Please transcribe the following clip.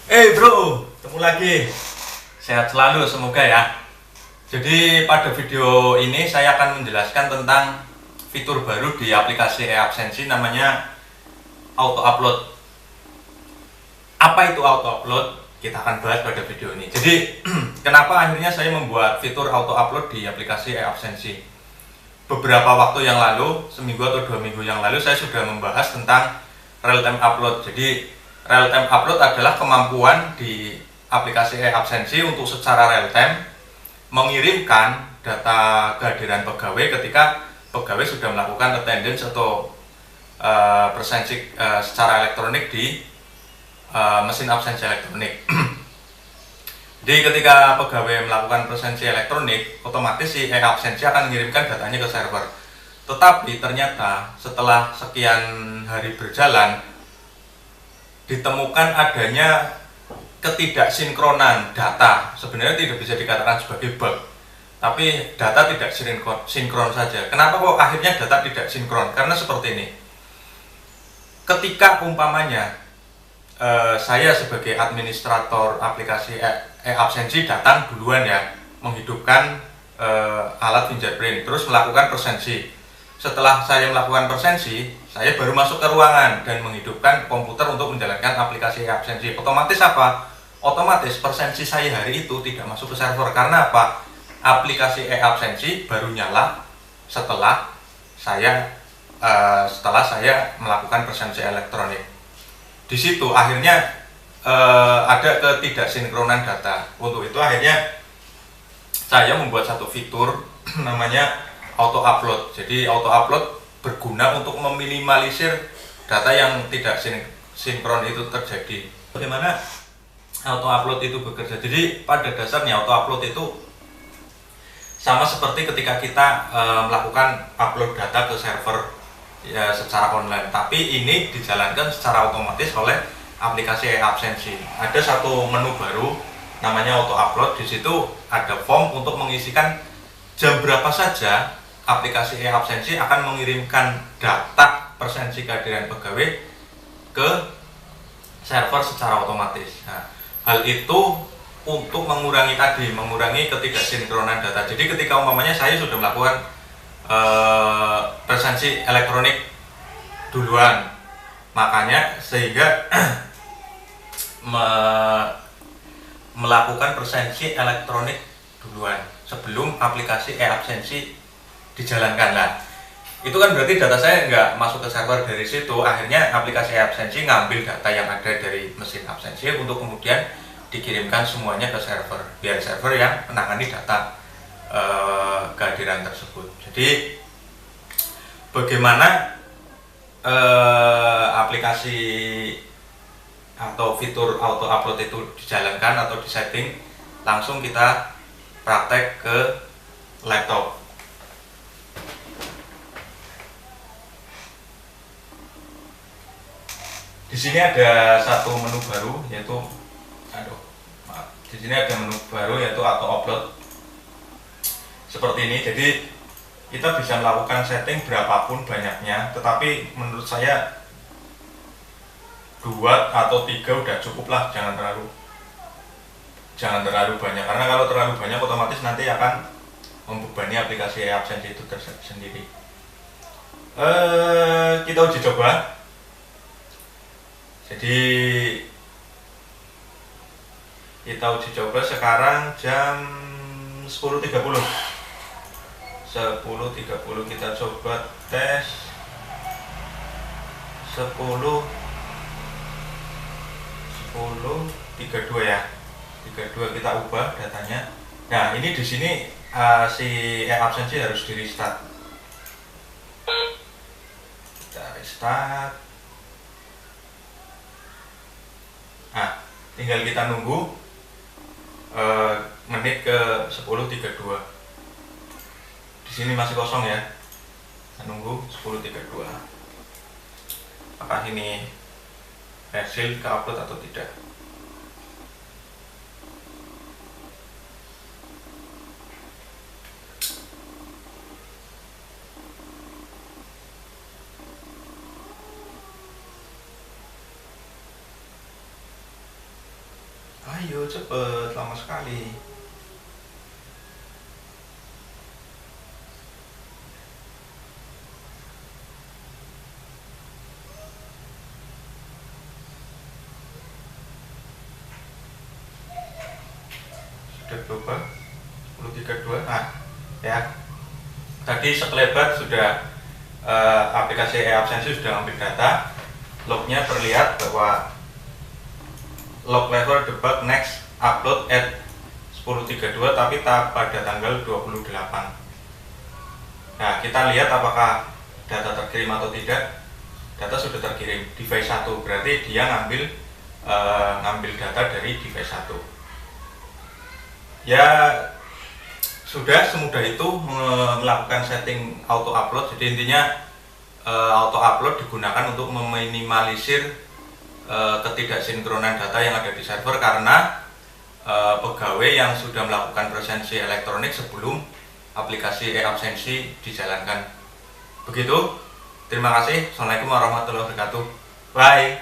Bro, ketemu lagi. Sehat selalu semoga ya. Jadi pada video ini saya akan menjelaskan tentang fitur baru di aplikasi eAbsensi namanya auto upload. Apa itu auto upload? Kita akan bahas pada video ini. Jadi kenapa akhirnya saya membuat fitur auto upload di aplikasi eAbsensi? Beberapa waktu yang lalu, seminggu atau 2 minggu yang lalu, saya sudah membahas tentang real time upload. Jadi real time upload adalah kemampuan di aplikasi eAbsensi untuk secara real time mengirimkan data kehadiran pegawai ketika pegawai sudah melakukan attendance atau presensi secara elektronik di mesin absensi elektronik. Jadi ketika pegawai melakukan presensi elektronik, otomatis si eAbsensi akan mengirimkan datanya ke server. Tetapi ternyata setelah sekian hari berjalan, ditemukan adanya ketidaksinkronan data. Sebenarnya tidak bisa dikatakan sebagai bug, tapi data tidak sinkron saja. Kenapa kok akhirnya data tidak sinkron? Karena seperti ini. Ketika umpamanya saya sebagai administrator aplikasi eAbsensi datang duluan ya, menghidupkan alat fingerprint, terus melakukan presensi. Setelah saya melakukan presensi, saya baru masuk ke ruangan dan menghidupkan komputer untuk menjalankan aplikasi eAbsensi. Otomatis apa? Otomatis presensi saya hari itu tidak masuk ke server. Karena apa? Aplikasi eAbsensi baru nyala setelah saya melakukan presensi elektronik. Di situ akhirnya ada ketidaksinkronan data. Untuk itu akhirnya saya membuat satu fitur namanya auto upload. Jadi auto upload berguna untuk meminimalisir data yang tidak sinkron itu terjadi. Bagaimana auto upload itu bekerja? Jadi pada dasarnya auto upload itu sama seperti ketika kita melakukan upload data ke server ya secara online, tapi ini dijalankan secara otomatis oleh aplikasi eAbsensi. Ada satu menu baru namanya auto upload. Di situ ada form untuk mengisikan jam berapa saja aplikasi eAbsensi akan mengirimkan data presensi kehadiran pegawai ke server secara otomatis. Nah, hal itu untuk mengurangi ketidaksinkronan data. Jadi ketika umpamanya saya sudah melakukan presensi elektronik duluan, makanya sehingga melakukan presensi elektronik duluan sebelum aplikasi eAbsensi dijalankan. Lah itu kan berarti data saya nggak masuk ke server. Dari situ akhirnya aplikasi eAbsensi ngambil data yang ada dari mesin absensi untuk kemudian dikirimkan semuanya ke server, biar server yang menangani data kehadiran tersebut. Jadi bagaimana aplikasi atau fitur auto upload itu dijalankan atau disetting, langsung kita praktek ke laptop. Di sini ada satu menu baru yaitu auto upload seperti ini. Jadi kita bisa melakukan setting berapapun banyaknya, tetapi menurut saya 2 atau 3 udah cukup lah, jangan terlalu banyak, karena kalau terlalu banyak otomatis nanti akan membebani aplikasi eAbsensi itu sendiri. Kita uji coba. Jadi kita uji coba sekarang jam 10.30. 10.30 kita coba tes 10.32 ya. 32 kita ubah datanya. Nah, ini di sini si eAbsensi harus di restart. Kita restart. Nah, tinggal kita nunggu menit ke 10.32. Di sini masih kosong ya. Kita nunggu 10.32. Apakah ini berhasil ke upload atau tidak? Ayo cepet, lama sekali. Sudah berubah 1032. Nah ya, tadi sekelebat sudah aplikasi e-absensi sudah ambil data. Lognya terlihat bahwa log level debug next upload at 1032 tapi pada tanggal 28. Nah kita lihat apakah data terkirim atau tidak. Data sudah terkirim device 1, berarti dia ngambil data dari device 1. Ya sudah semudah itu melakukan setting auto upload. Jadi intinya auto upload digunakan untuk meminimalisir ketidaksinkronan data yang ada di server karena pegawai yang sudah melakukan presensi elektronik sebelum aplikasi e-absensi dijalankan. Begitu. Terima kasih. Assalamualaikum warahmatullahi wabarakatuh. Bye.